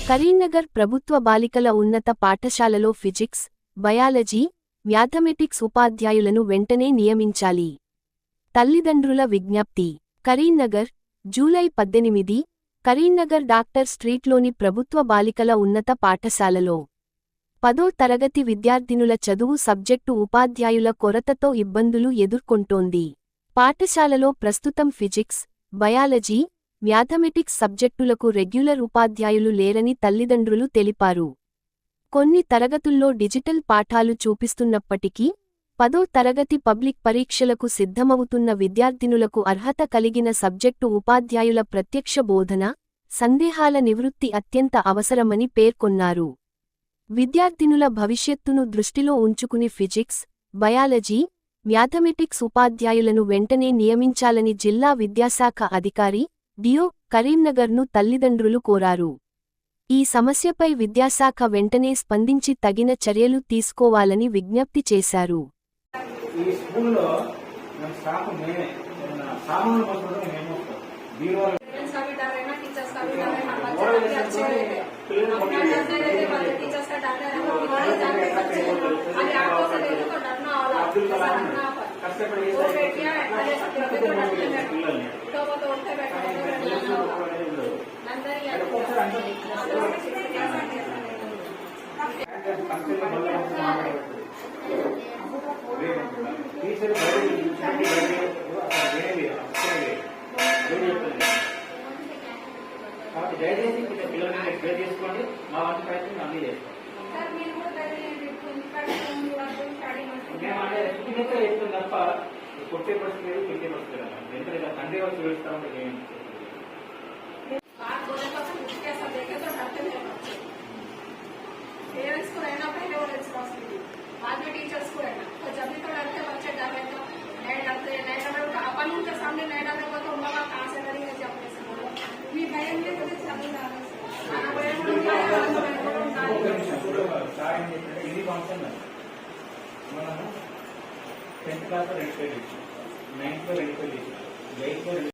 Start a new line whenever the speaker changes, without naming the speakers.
కరీంనగర్ ప్రభుత్వ బాలికల ఉన్నత పాఠశాలలో ఫిజిక్స్, బయాలజీ, మ్యాథమెటిక్స్ ఉపాధ్యాయులను వెంటనే నియమించాలి. తల్లిదండ్రుల విజ్ఞప్తి. కరీంనగర్, జూలై 18 కరీంనగర్ డాక్టర్ స్ట్రీట్లోని ప్రభుత్వ బాలికల ఉన్నత పాఠశాలలో 10వ తరగతి విద్యార్థినుల చదువు సబ్జెక్టు ఉపాధ్యాయుల కొరతతో ఇబ్బందులు ఎదుర్కొంటోంది. పాఠశాలలో ప్రస్తుతం ఫిజిక్స్, బయాలజీ, మ్యాథమెటిక్స్ సబ్జెక్టులకు రెగ్యులర్ ఉపాధ్యాయులు లేరని తల్లిదండ్రులు తెలిపారు. కొన్ని తరగతుల్లో డిజిటల్ పాఠాలు చూపిస్తున్నప్పటికీ 10వ తరగతి పబ్లిక్ పరీక్షలకు సిద్ధమవుతున్న విద్యార్థినులకు అర్హత కలిగిన సబ్జెక్టు ఉపాధ్యాయుల ప్రత్యక్ష బోధన, సందేహాల నివృత్తి అత్యంత అవసరమని పేర్కొన్నారు. విద్యార్థినుల భవిష్యత్తును దృష్టిలో ఉంచుకుని ఫిజిక్స్, బయాలజీ, మ్యాథమెటిక్స్ ఉపాధ్యాయులను వెంటనే నియమించాలని జిల్లా విద్యాశాఖ అధికారి డిఓ కరీంనగర్ను తల్లిదండ్రులు కోరారు. ఈ సమస్యపై విద్యాశాఖ వెంటనే స్పందించి తగిన చర్యలు తీసుకోవాలని విజ్ఞప్తి చేశారు.
దయచేసి పిల్లల్ని ఎక్స్ప్లెయిన్ చేసుకోండి. మా వంటి ప్రయత్నం అన్నీ చేస్తాం. చెప్తుంది తప్ప కొట్టే పరిస్థితి లేదు, పెట్టే పరిస్థితి లేదు. ఎంత తండ్రి వచ్చి వెళ్తామంటే
पेरेंट्स को रहना पहले वो रिस्पॉन्सिबिलिटी, बाद में टीचर्स को रहना. तो जब भी तो डरते बच्चे डर रहे तो नहीं डरते अपन उनके सामने नहीं डरेगा तो उनका कहाँ से करेंगे जब अपने से बोलो मी भय में तो चलने
ఇది ఫంక్షన్ మనము 10th క్లాస్ లో 9th లో 2